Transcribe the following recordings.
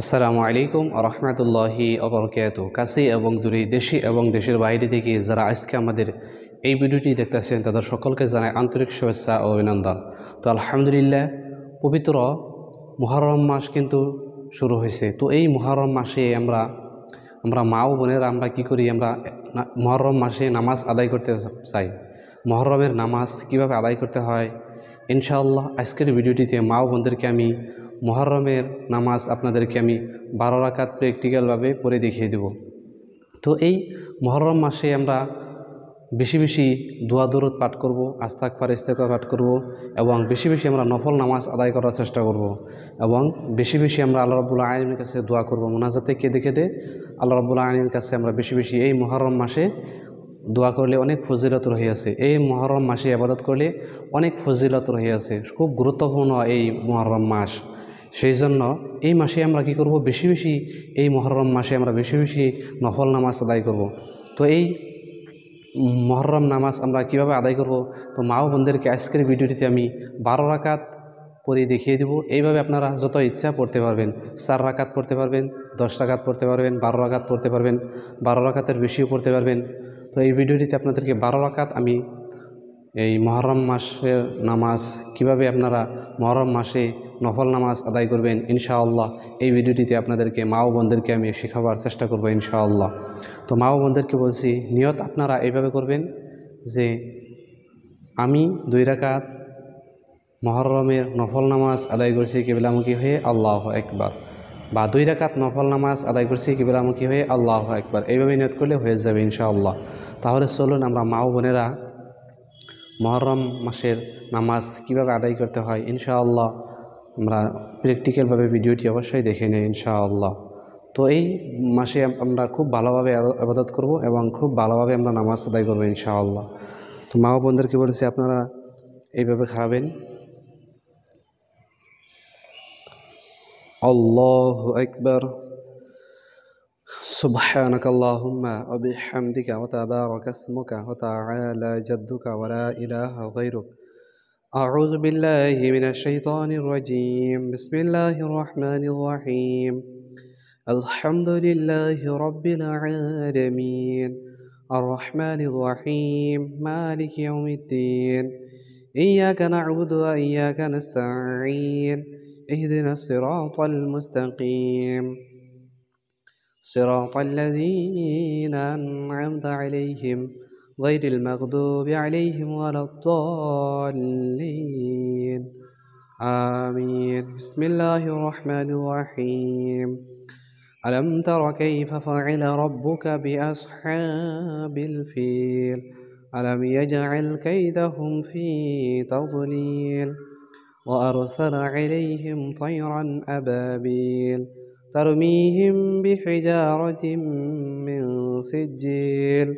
আসসালামু আলাইকুম রহমতুল্লাহি অবরকাত। কাছে এবং দূরে, দেশে এবং দেশের বাইরে থেকে যারা আজকে আমাদের এই ভিডিওটি দেখতেছেন তাদের সকলকে জানাই আন্তরিক শুভেচ্ছা ও অভিনন্দন। তো আলহামদুলিল্লাহ, পবিত্র মুহররম মাস কিন্তু শুরু হয়েছে। তো এই মুহররম মাসে আমরা আমরা মা ও বোনেরা আমরা কী করি, আমরা মুহররম মাসে নামাজ আদায় করতে চাই। মুহররমের নামাজ কিভাবে আদায় করতে হয় ইনশাআল্লাহ আজকের ভিডিওটিতে মা ও বোনদেরকে আমি মুহররমের নামাজ আপনাদেরকে আমি 12 রাকাত প্র্যাকটিক্যালভাবে পড়ে দেখিয়ে দেব। তো এই মুহররম মাসে আমরা বেশি বেশি দোয়া দরুদ পাঠ করব, আস্তাগফার ইস্তেগফার পাঠ করব এবং বেশি বেশি আমরা নফল নামাজ আদায় করার চেষ্টা করব এবং বেশি বেশি আমরা আল্লাহ রাব্বুল আলামিনের কাছে দোয়া করব। মুনাজাতে কেঁদে কেঁদে আল্লাহ রাব্বুল আলামিনের কাছে আমরা বেশি বেশি এই মুহররম মাসে দোয়া করলে অনেক ফজিলত রহিয়াছে। এই মুহররম মাসে ইবাদত করলে অনেক ফজিলত রহিয়াছে। খুব গুরুত্বপূর্ণ এই মুহররম মাস। সেই জন্য এই মাসে আমরা কি করব, বেশি বেশি এই মুহররম মাসে আমরা বেশি বেশি নফল নামাজ আদায় করব। তো এই মুহররম নামাজ আমরা কিভাবে আদায় করব, তো মা ও বোনদেরকে আজকের ভিডিওটিতে আমি 12 রাকাত পড়ে দেখিয়ে দেব। এইভাবে আপনারা যত ইচ্ছা পড়তে পারবেন। 4 রাকাত পড়তে পারবেন, 10 রাকাত পড়তে পারবেন, 12 রাকাত পড়তে পারবেন, 12 রাকাতের বেশিও পড়তে পারবেন। তো এই ভিডিওটিতে আপনাদেরকে 12 রাকাত আমি এই মুহররম মাসের নামাজ কিভাবে আপনারা মুহররম মাসে নফল নামাজ আদায় করবেন ইনশাআল্লাহ এই ভিডিওটিতে আপনাদেরকে মা ও বোনদেরকে আমি শেখাবার চেষ্টা করব ইনশাআল্লাহ। তো মা ও বোনদেরকে বলছি, নিয়ত আপনারা এইভাবে করবেন যে আমি 2 রাকাত মুহররমের নফল নামাজ আদায় করছি কিবলামুখী হয়ে আল্লাহু আকবার, বা 2 রাকাত নফল নামাজ আদায় করছি কিবলামুখী হয়ে আল্লাহু আকবার। এইভাবে নিয়ত করলে হয়ে যাবে ইনশাআল্লাহ। তাহলে চলুন আমরা মা ও বোনেরা মুহররম মাসের নামাজ কিভাবে আদায় করতে হয় ইনশাআল্লাহ আমরা প্র্যাকটিক্যালভাবে ভিডিওটি অবশ্যই দেখে নেই ইনশাআল্লাহ। তো এই মাসে আমরা খুব ভালোভাবে ইবাদত করব এবং খুব ভালোভাবে আমরা নামাজ আদায় করবো ইনশাআল্লাহ। তো মা ও বোনদেরকে বলেছি আপনারা এইভাবে খাবেন। আল্লাহু আকবার, سبحانك اللهم وبحمدك وتبارك اسمك وتعالى جدك ولا إله غيرك. أعوذ بالله من الشيطان الرجيم. بسم الله الرحمن الرحيم. الحمد لله رب العالمين الرحمن الرحيم مالك يوم الدين. إياك نعبد وإياك نستعين. اهدنا الصراط المستقيم صراط الذين أنعمت عليهم غير المغضوب عليهم ولا الضالين آمين. بسم الله الرحمن الرحيم. ألم تر كيف فعل ربك بأصحاب الفيل ألم يجعل كيدهم في تضليل وأرسل عليهم طيرا أبابيل ترميهم بحجارة من سجيل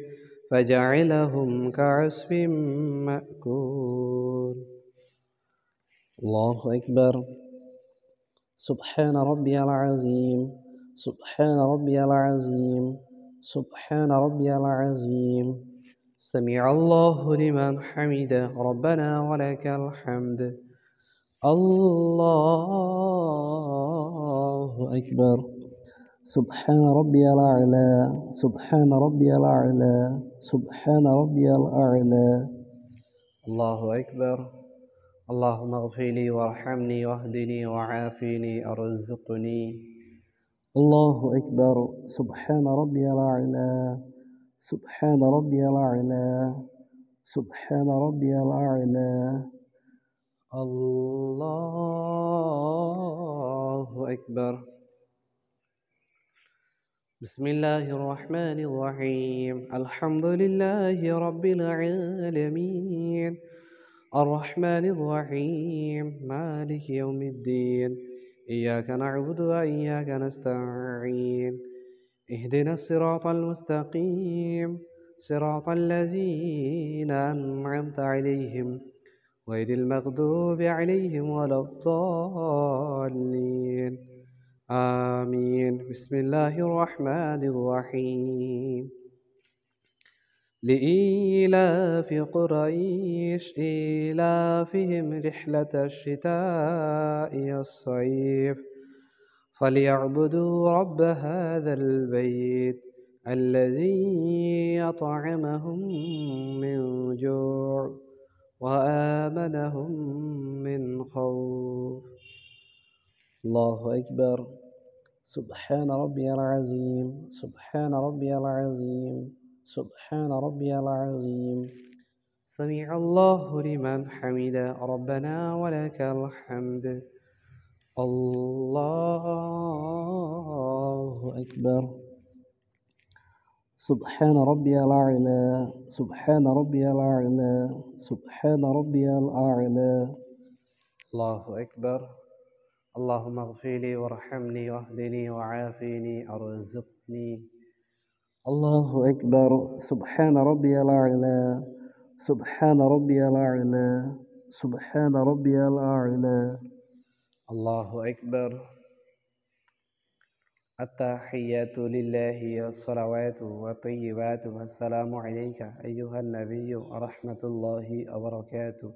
فجعلهم كعصف مأكول. الله أكبر. سبحان ربي العظيم سبحان ربي العظيم سبحان ربي العظيم. سمع الله لمن حمده ربنا ولك الحمد. الله أكبر. سبحان ربي الأعلى سبحان ربي الأعلى سبحان ربي الأعلى. الله أكبر. اللهم اغفر لي وارحمني واهدني وعافني ارزقني. الله أكبر. سبحان ربي الأعلى سبحان ربي الأعلى سبحان ربي الأعلى. الله أكبر. بسم الله الرحمن الرحيم. الحمد لله رب العالمين الرحمن الرحيم مالك يوم الدين. إياك نعبد وإياك نستعين. اهدنا الصراط المستقيم صراط الذين أنعمت عليهم غير المغضوب عليهم ولا الضالين آمين. بسم الله الرحمن الرحيم. لإيلاف قريش إيلافهم رحلة الشتاء والصيف فليعبدوا رب هذا البيت الذي أطعمهم من جوع وآمنهم من خوف. الله أكبر. سبحان ربي العظيم، سبحان ربي العظيم، سبحان ربي العظيم. سمع الله لمن حمد ربنا ولك الحمد. الله أكبر. سبحان ربي الأعلى، سبحان ربي الأعلى، سبحان ربي الأعلى. الله أكبر. اللهم اغفر لي وارحمني واهدني وعافني ارزقني. الله أكبر. سبحان ربي الأعلى، سبحان ربي الأعلى، سبحان ربي الأعلى. الله أكبر. التحيات لله والصلوات والطيبات والسلام عليك أيها النبي ورحمة الله وبركاته.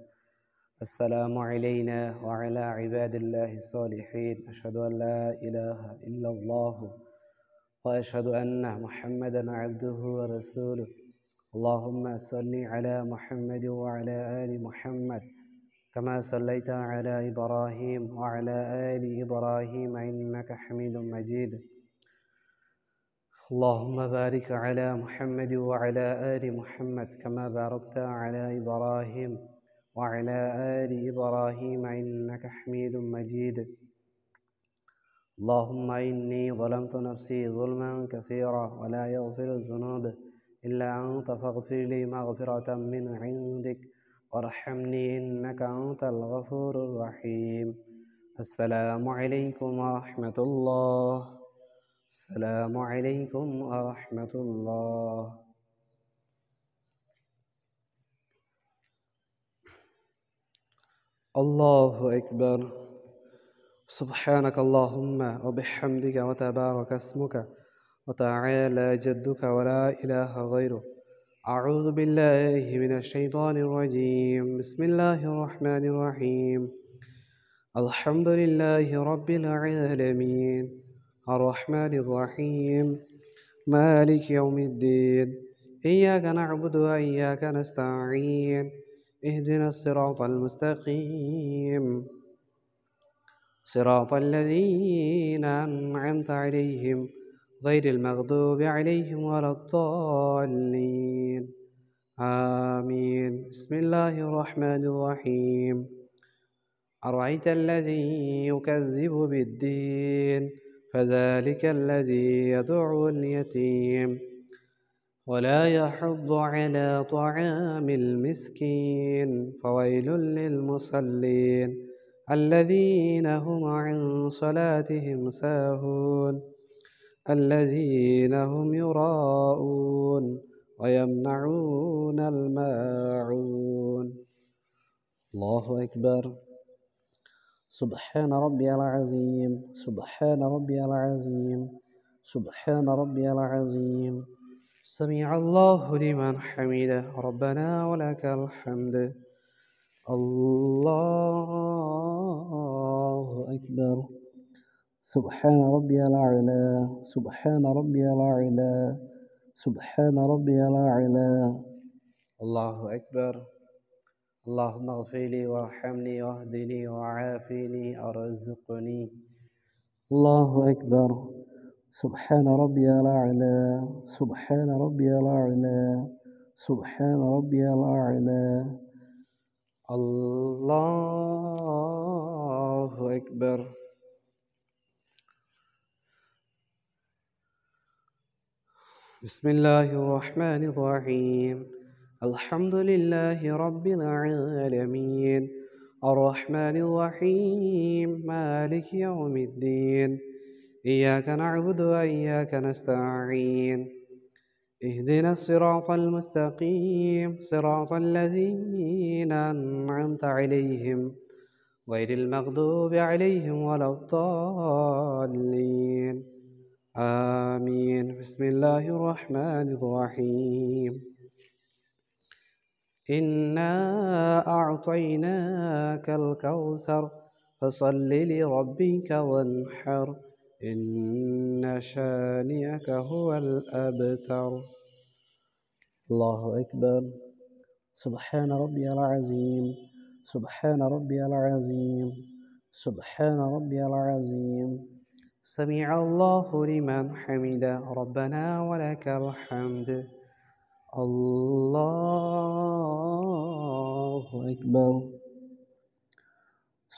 السلام علينا وعلى عباد الله الصالحين. أشهد أن لا إله إلا الله وأشهد أن محمدا عبده ورسوله. اللهم صل على محمد وعلى آل محمد كما صليت على إبراهيم وعلى آل إبراهيم إنك حميد مجيد. اللهم بارك على محمد وعلى آل محمد كما باركت على إبراهيم وعلى آل إبراهيم إنك حميد مجيد. اللهم إني ظلمت نفسي ظلما كثيرا ولا يغفر الذنوب إلا أنت فاغفر لي مغفرة من عندك وارحمني إنك أنت الغفور الرحيم. السلام عليكم ورحمة الله. السلام عليكم ورحمة الله. الله أكبر. سبحانك اللهم وبحمدك وتبارك اسمك وتعالى جدك ولا إله غيرك. أعوذ بالله من الشيطان الرجيم. بسم الله الرحمن الرحيم. الحمد لله رب العالمين الرحمن الرحيم مالك يوم الدين. إياك نعبد وإياك نستعين. اهدنا الصراط المستقيم صراط الذين أنعمت عليهم غير المغضوب عليهم ولا الضالين. آمين. بسم الله الرحمن الرحيم. أرأيت الذي يكذب بالدين فذلك الذي يدعو اليتيم ولا يحض على طعام المسكين فويل للمصلين الذين هم عن صلاتهم ساهون الذين هم يراءون ويمنعون الماعون. الله أكبر. سبحان ربي العظيم، سبحان ربي العظيم، سبحان ربي العظيم. سمع الله لمن حمده ربنا ولك الحمد. الله أكبر. سبحان ربي الأعلى، سبحان ربي الأعلى، سبحان ربي الأعلى. الله أكبر. اللهم اغفر لي وارحمني واهدني وعافني ارزقني. الله أكبر. سبحان ربي الأعلى، سبحان ربي الأعلى، سبحان ربي الأعلى. الله أكبر. بسم الله الرحمن الرحيم. الحمد لله رب العالمين الرحمن الرحيم مالك يوم الدين. إياك نعبد وإياك نستعين. اهدنا الصراط المستقيم صراط الذين أنعمت عليهم غير المغضوب عليهم ولا الضالين. آمين. بسم الله الرحمن الرحيم. إنا أعطيناك الكوثر فصل لربك وانحر إن شانئك هو الأبتر. الله أكبر. سبحان ربي العظيم. سبحان ربي العظيم. سبحان ربي العظيم. سمع الله لمن حمده ربنا ولك الحمد. الله أكبر.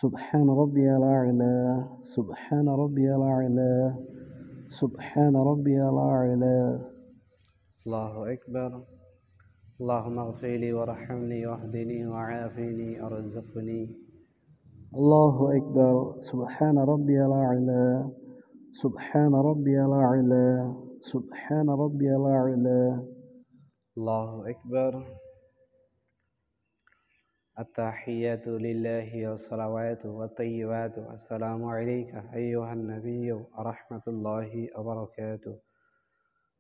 سبحان ربي الأعلى. سبحان ربي الأعلى. سبحان ربي الأعلى. الله أكبر. اللهم اغفر لي وارحمني واهدني وعافني وارزقني. الله أكبر. سبحان ربي الأعلى. سبحان ربي الأعلى. سبحان ربي الأعلى. الله أكبر. التحيات لله والصلوات والطيبات. السلام عليك أيها النبي ورحمة الله وبركاته.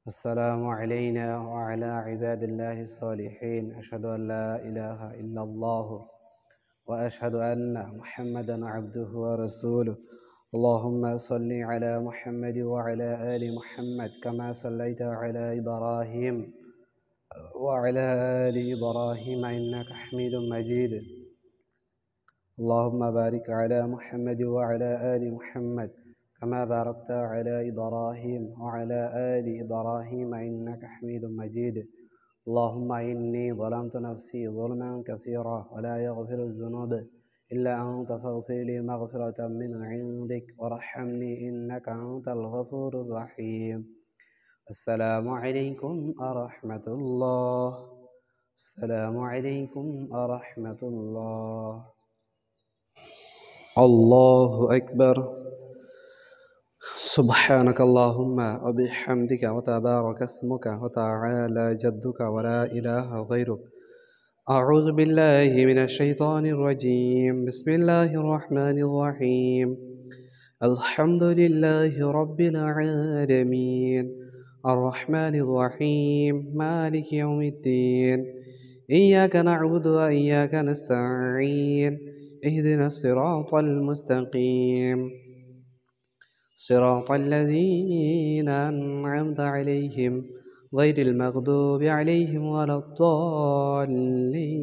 السلام علينا وعلى عباد الله الصالحين. أشهد أن لا إله إلا الله وأشهد أن محمدا عبده ورسوله. اللهم صل على محمد وعلى آل محمد كما صليت على إبراهيم وعلى آل إبراهيم إنك حميد مجيد. اللهم بارك على محمد وعلى آل محمد كما باركت على إبراهيم وعلى آل إبراهيم إنك حميد مجيد. اللهم إني ظلمت نفسي ظلما كثيرا ولا يغفر الذنوب إلا أنت فاغفر لي مغفرة من عندك وارحمني إنك أنت الغفور الرحيم. السلام عليكم ورحمة الله. السلام عليكم ورحمة الله. الله أكبر. سبحانك اللهم وبحمدك وتبارك اسمك وتعالى جدك ولا إله غيرك. أعوذ بالله من الشيطان الرجيم. بسم الله الرحمن الرحيم. الحمد لله رب العالمين الرحمن الرحيم مالك يوم الدين. إياك نعبد وإياك نستعين. اهدنا الصراط المستقيم صراط الذين أنعمت عليهم غير المغضوب عليهم ولا الضالين.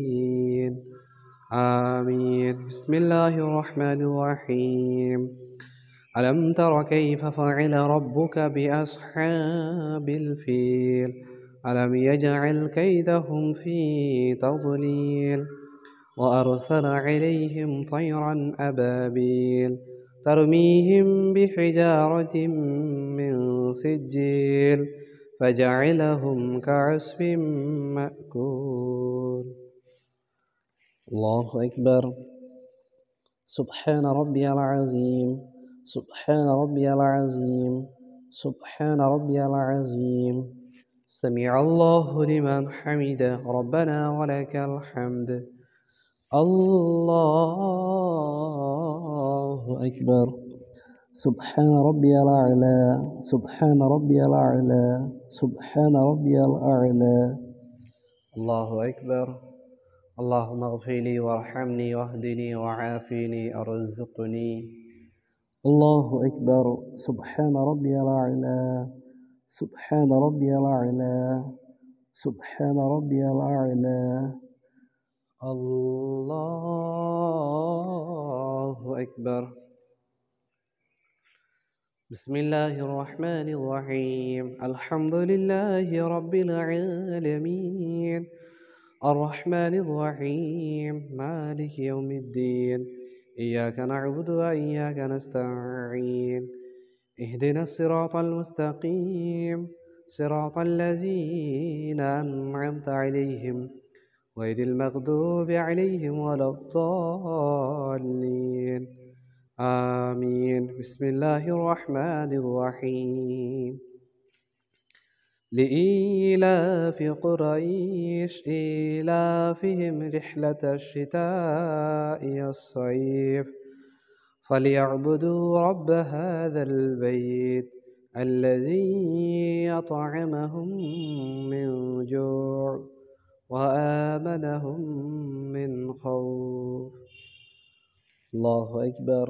آمين. بسم الله الرحمن الرحيم. ألم تر كيف فعل ربك بأصحاب الفيل ألم يجعل كيدهم في تضليل وأرسل عليهم طيرا أبابيل ترميهم بحجارة من سجيل فجعلهم كعصف مأكول. الله أكبر. سبحان ربي العظيم. سبحان ربي العظيم. سبحان ربي العظيم. سمع الله لمن حمده ربنا ولك الحمد. الله أكبر. سبحان ربي الأعلى. سبحان ربي الأعلى. سبحان ربي الأعلى. الله أكبر. اللهم اغفر لي وارحمني واهدني وعافني وارزقني. الله أكبر. سبحان ربي الأعلى. سبحان ربي الأعلى. سبحان ربي الأعلى. الله أكبر. بسم الله الرحمن الرحيم. الحمد لله رب العالمين الرحمن الرحيم مالك يوم الدين. إياك نعبد وإياك نستعين. اهدنا الصراط المستقيم صراط الذين أنعمت عليهم غير المغضوب عليهم ولا الضالين. آمين. بسم الله الرحمن الرحيم. لإيلاف قريش إيلافهم رحلة الشتاء والصيف فليعبدوا رب هذا البيت الذي أطعمهم من جوع وآمنهم من خوف. الله أكبر.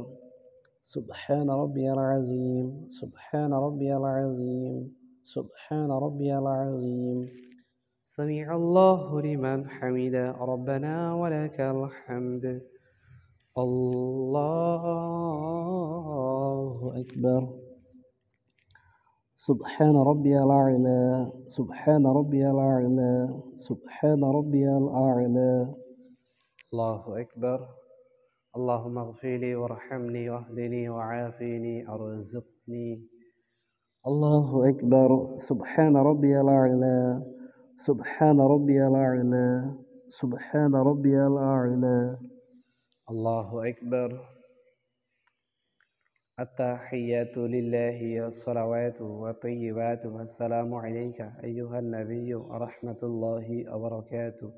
سبحان ربي العظيم سبحان ربي العظيم سبحان ربي العظيم سمع الله لمن حمد ربنا ولك الحمد الله أكبر سبحان ربي الأعلى سبحان ربي الأعلى سبحان ربي الأعلى الله أكبر اللهم اغفر لي وارحمني واهدني وعافني ارزقني الله أكبر سبحان ربي الأعلى سبحان ربي الأعلى سبحان ربي الأعلى الله أكبر التحيات لله والصلوات والطيبات والسلام عليك أيها النبي ورحمة الله وبركاته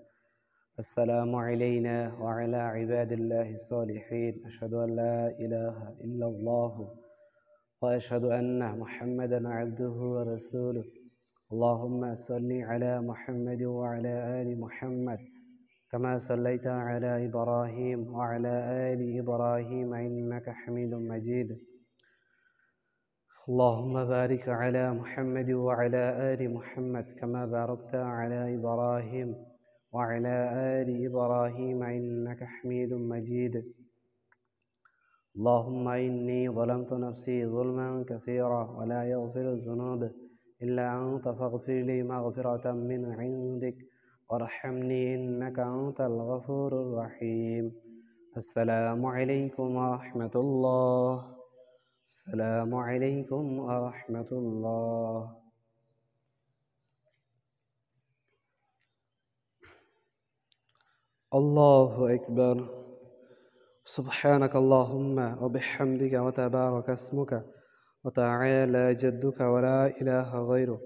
السلام علينا وعلى عباد الله الصالحين أشهد أن لا إله إلا الله وأشهد أن محمدا عبده ورسوله اللهم صل على محمد وعلى آل محمد كما صليت على إبراهيم وعلى آل إبراهيم إنك حميد مجيد اللهم بارك على محمد وعلى آل محمد كما باركت على إبراهيم وعلى آل إبراهيم إنك حميد مجيد اللهم إني ظلمت نفسي ظلما كثيرا ولا يغفر الذنوب إلا أنت فاغفر لي مغفرة من عندك وارحمني إنك أنت الغفور الرحيم السلام عليكم ورحمة الله السلام عليكم ورحمة الله الله أكبر سبحانك اللهم وبحمدك وتبارك اسمك وتعالى جدك ولا إله غيرك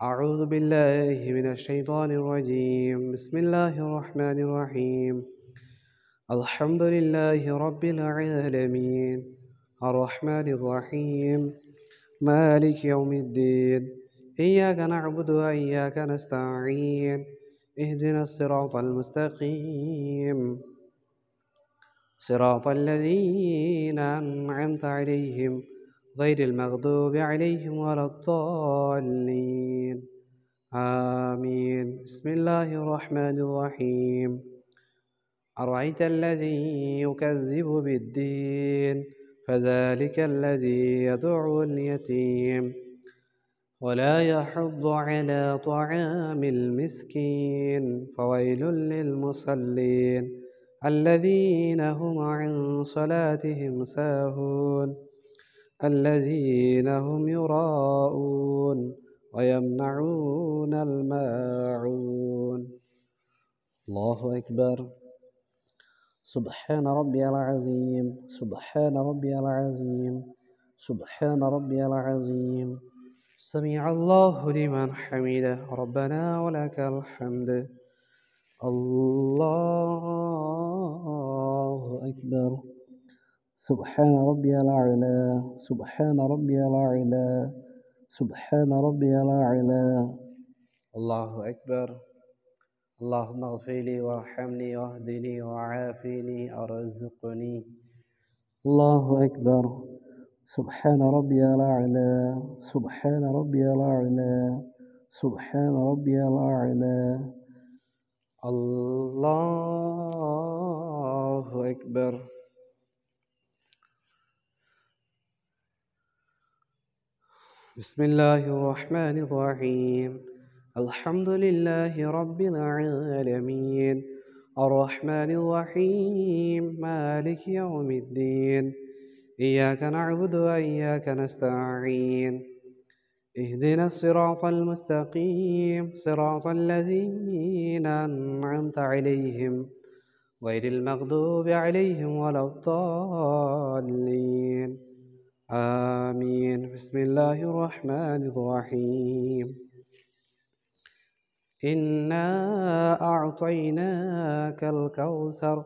أعوذ بالله من الشيطان الرجيم بسم الله الرحمن الرحيم الحمد لله رب العالمين الرحمن الرحيم مالك يوم الدين إياك نعبد وإياك نستعين اهدنا الصراط المستقيم صراط الذين أنعمت عليهم غير المغضوب عليهم ولا الضالين آمين بسم الله الرحمن الرحيم أرأيت الذي يكذب بالدين فذلك الذي يدعو اليتيم ولا يحض على طعام المسكين فويل للمصلين الذين هم عن صلاتهم ساهون الذين هم يراءون ويمنعون الماعون الله أكبر سبحان ربي العظيم سبحان ربي العظيم سبحان ربي العظيم سمع الله لمن حمده ربنا ولك الحمد الله أكبر سبحان ربي الأعلى سبحان ربي الأعلى سبحان ربي الأعلى الله أكبر اللهم اغفر لي وارحمني واهدني وعافني ارزقني الله أكبر سبحان ربي الأعلى سبحان ربي الأعلى سبحان ربي الأعلى الله أكبر بسم الله الرحمن الرحيم الحمد لله رب العالمين الرحمن الرحيم مالك يوم الدين إياك نعبد وإياك نستعين اهدنا الصراط المستقيم صراط الذين أنعمت عليهم غير المغضوب عليهم ولا الضالين آمين بسم الله الرحمن الرحيم إنا أعطيناك الكوثر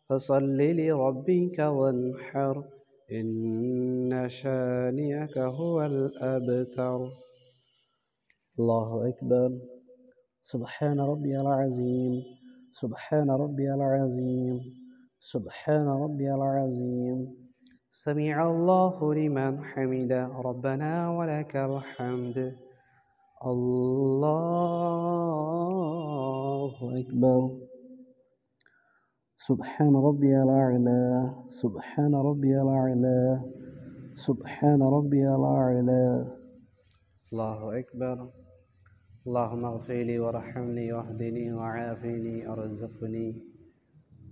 فصل لربك وانحر إن شانئك هو الأبتر الله أكبر سبحان ربي العظيم سبحان ربي العظيم سبحان ربي العظيم سمع الله لمن حمده ربنا ولك الحمد الله أكبر سبحان ربي الأعلى سبحان ربي الأعلى سبحان ربي الأعلى الله أكبر اللهم اغفر لي وارحمني واهدني وعافني وارزقني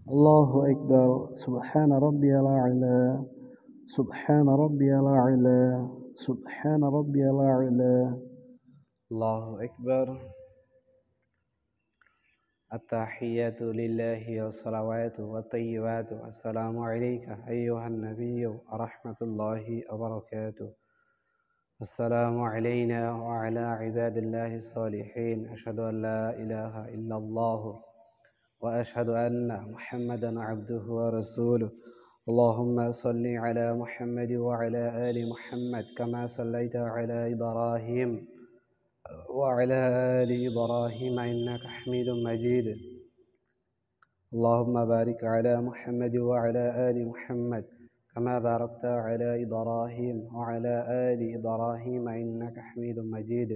الله أكبر سبحان ربي الأعلى سبحان ربي الأعلى سبحان ربي الأعلى الله أكبر التحيات لله والصلوات والطيبات السلام عليك أيها النبي ورحمة الله وبركاته السلام علينا وعلى عباد الله الصالحين أشهد أن لا إله إلا الله وأشهد أن محمدا عبده ورسوله اللهم صل على محمد وعلى آل محمد كما صليت على إبراهيم وعلى آل إبراهيم إنك حميد مجيد اللهم بارك على محمد وعلى آل محمد كما باركت على إبراهيم وعلى آل إبراهيم إنك حميد مجيد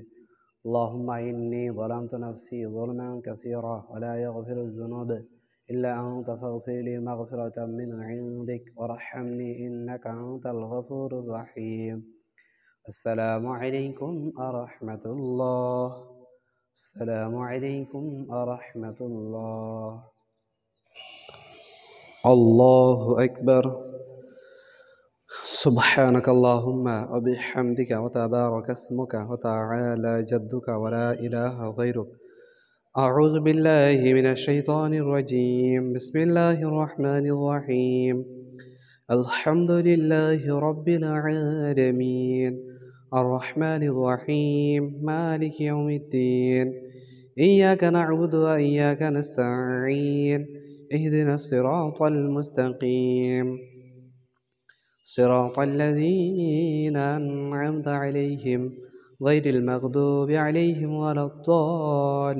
اللهم إني ظلمت نفسي ظلما كثيرا ولا يغفر الذنوب إلا أنت فاغفر لي مغفرة من عندك وارحمني إنك أنت الغفور الرحيم السلام عليكم ورحمة الله السلام عليكم ورحمة الله الله أكبر سبحانك اللهم وبحمدك وتبارك اسمك وتعالى جدك ولا إله غيرك أعوذ بالله من الشيطان الرجيم بسم الله الرحمن الرحيم الحمد لله رب العالمين الرحمن الرحيم مالك يوم الدين إياك نعبد وإياك نستعين اهدنا الصراط المستقيم صراط الذين أنعمت عليهم غير المغضوب عليهم ولا الضالين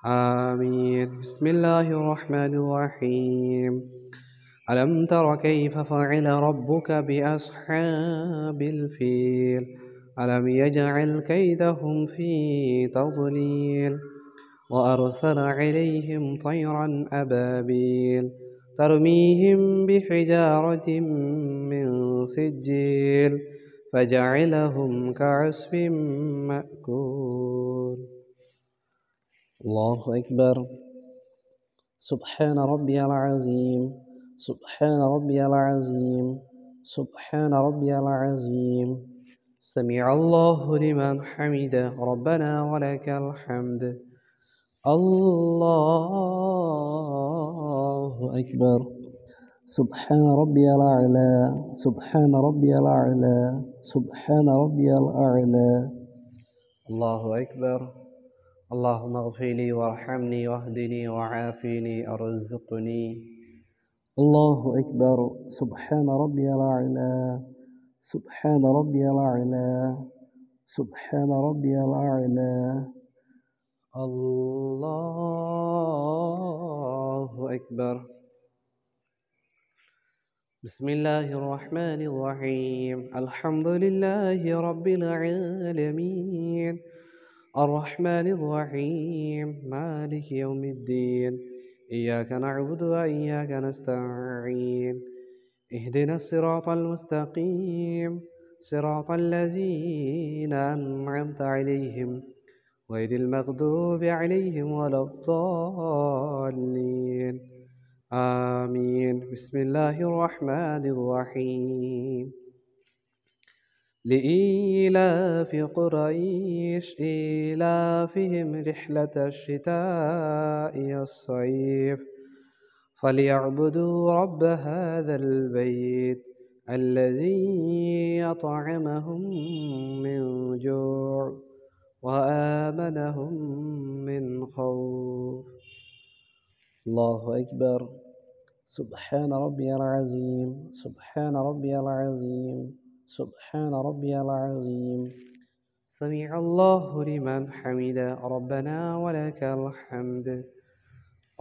آمين بسم الله الرحمن الرحيم ألم تر كيف فعل ربك بأصحاب الفيل ألم يجعل كيدهم في تضليل وأرسل عليهم طيرا أبابيل ترميهم بحجارة من سجيل فجعلهم كعصف مأكول الله أكبر سبحان ربي العظيم سبحان ربي العظيم سبحان ربي العظيم سمع الله لمن حمده ربنا ولك الحمد الله أكبر سبحان ربي الأعلى سبحان ربي الأعلى سبحان ربي الأعلى الله أكبر اللهم اغفر لي وارحمني واهدني وعافني وارزقني الله أكبر سبحان ربي الأعلى سبحان ربي الأعلى سبحان ربي الأعلى الله أكبر بسم الله الرحمن الرحيم الحمد لله رب العالمين الرحمن الرحيم مالك يوم الدين إياك نعبد وإياك نستعين اهدنا الصراط المستقيم صراط الذين أنعمت عليهم غير المغضوب عليهم ولا الضالين آمين بسم الله الرحمن الرحيم لإيلاف قريش إيلافهم رحلة الشتاء والصيف فليعبدوا رب هذا البيت الذي أطعمهم من جوع وآمنهم من خوف الله أكبر سبحان ربي العظيم سبحان ربي العظيم سبحان ربي العظيم سمع الله لمن حمده ربنا ولك الحمد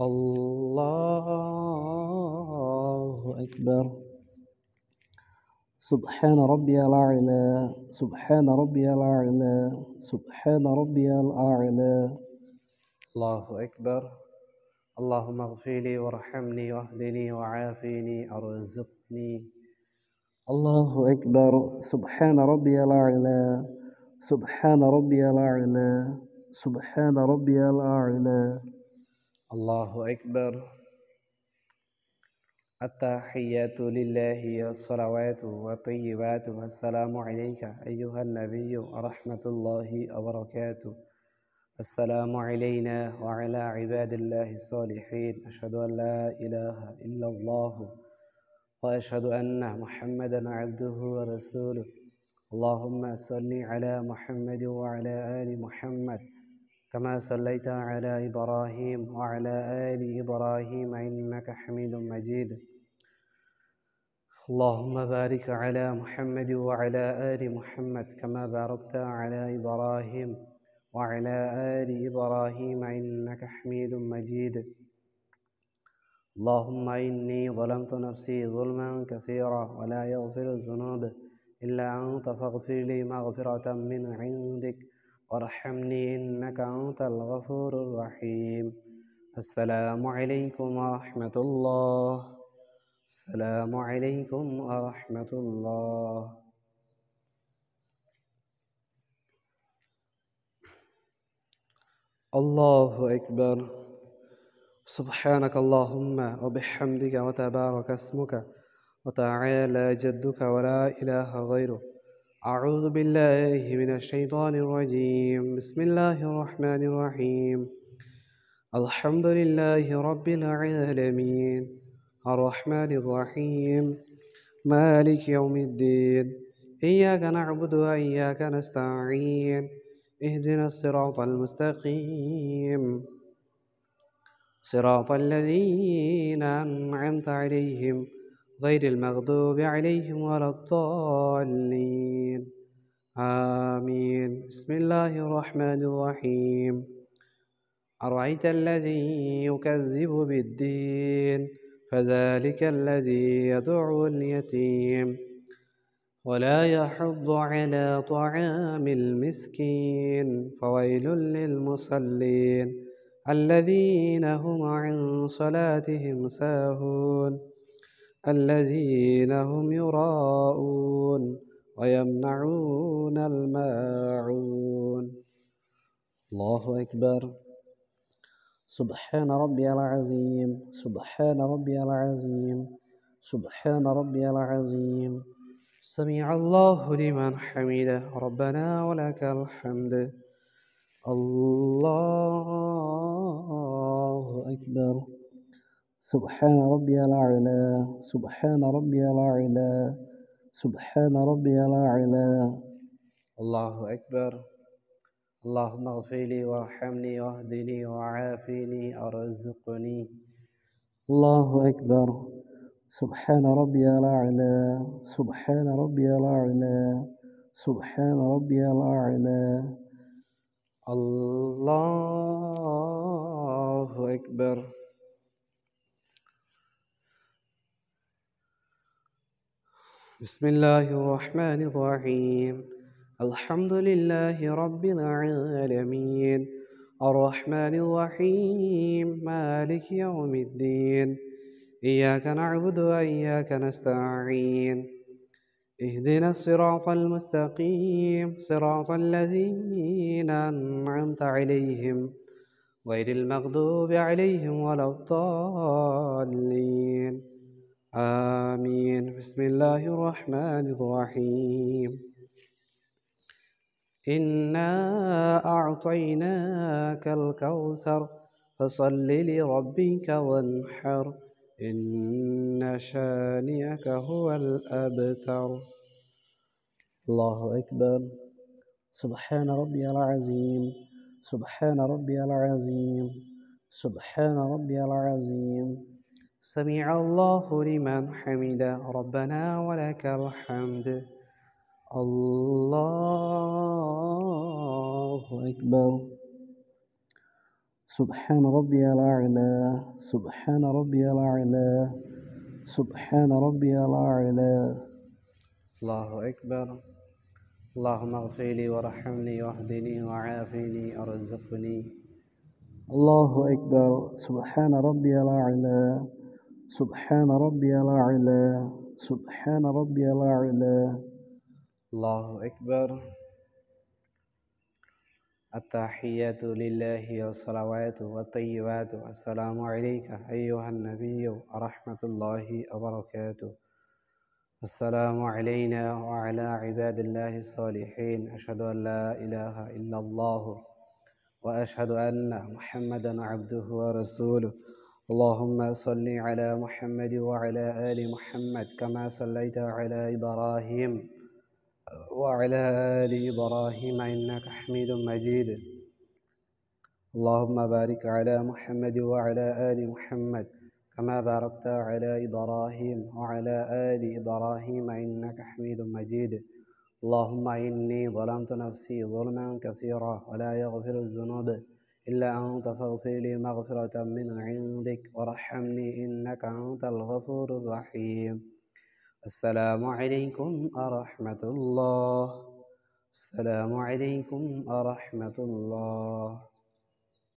الله أكبر. سبحان ربي الأعلى، سبحان ربي الأعلى، سبحان ربي الأعلى. الله أكبر. اللهم اغفر لي وارحمني واهدني وعافني ارزقني. الله أكبر. سبحان ربي الأعلى، سبحان ربي الأعلى، سبحان ربي الأعلى. الله أكبر. التحيات لله والصلوات والطيبات والسلام عليك أيها النبي ورحمة الله وبركاته. السلام علينا وعلى عباد الله الصالحين. أشهد أن لا إله إلا الله وأشهد أن محمدا عبده ورسوله. اللهم صل على محمد وعلى آل محمد كما صليت على إبراهيم وعلى آل إبراهيم إنك حميد مجيد. اللهم بارك على محمد وعلى آل محمد كما باركت على إبراهيم وعلى آل إبراهيم إنك حميد مجيد. اللهم إني ظلمت نفسي ظلما كثيرا ولا يغفر الذنوب إلا أنت فاغفر لي مغفرة من عندك وارحمني إنك أنت الغفور الرحيم. السلام عليكم ورحمة الله. السلام عليكم ورحمة الله. الله أكبر. سبحانك اللهم وبحمدك وتبارك اسمك وتعالى جدك ولا إله غيرك. أعوذ بالله من الشيطان الرجيم. بسم الله الرحمن الرحيم. الحمد لله رب العالمين الرحمن الرحيم مالك يوم الدين. إياك نعبد وإياك نستعين. اهدنا الصراط المستقيم صراط الذين أنعمت عليهم غير المغضوب عليهم ولا الضالين. آمين. بسم الله الرحمن الرحيم. أرأيت الذي يكذب بالدين فذلك الذي يدعو اليتيم ولا يحض على طعام المسكين فويل للمصلين الذين هم عن صلاتهم ساهون الذين هم يراءون ويمنعون الماعون. الله أكبر. سبحان ربي العظيم، سبحان ربي العظيم، سبحان ربي العظيم. سمع الله لمن حمده ربنا ولك الحمد. الله أكبر. سبحان ربي الأعلى، سبحان ربي الأعلى، سبحان ربي الأعلى. الله أكبر. اللهم اغفر لي وارحمني واهدني وعافني ارزقني. الله أكبر. سبحان ربي الأعلى، سبحان ربي الأعلى، سبحان ربي الأعلى. الله أكبر. بسم الله الرحمن الرحيم. الحمد لله رب العالمين الرحمن الرحيم مالك يوم الدين. إياك نعبد وإياك نستعين. اهدنا الصراط المستقيم صراط الذين أنعمت عليهم غير المغضوب عليهم ولا الضالين. آمين. بسم الله الرحمن الرحيم. إنا أعطيناك الكوثر فصل لربك وانحر إن شانئك هو الأبتر. الله أكبر. سبحان ربي العظيم، سبحان ربي العظيم، سبحان ربي العظيم. سمع الله لمن حمده ربنا ولك الحمد. الله أكبر. سبحان ربي الأعلى سبحان ربي الأعلى سبحان ربي الأعلى الله أكبر. اللهم اغفر لي وارحمني واهدني وعافني وارزقني. الله أكبر سبحان ربي الأعلى سبحان ربي الأعلى سبحان ربي الأعلى الله أكبر. التحيات لله والصلوات والطيبات السلام عليك أيها النبي ورحمة الله وبركاته. السلام علينا وعلى عباد الله الصالحين. أشهد أن لا إله إلا الله وأشهد أن محمدا عبده ورسوله. اللهم صل على محمد وعلى آل محمد كما صليت على إبراهيم وعلى آل إبراهيم إنك حميد مجيد. اللهم بارك على محمد وعلى آل محمد كما باركت على إبراهيم وعلى آل إبراهيم إنك حميد مجيد. اللهم إني ظلمت نفسي ظلما كثيرا ولا يغفر الذنوب إلا أنت فاغفر لي مغفرة من عندك وارحمني إنك أنت الغفور الرحيم. السلام عليكم ورحمة الله. السلام عليكم ورحمة الله.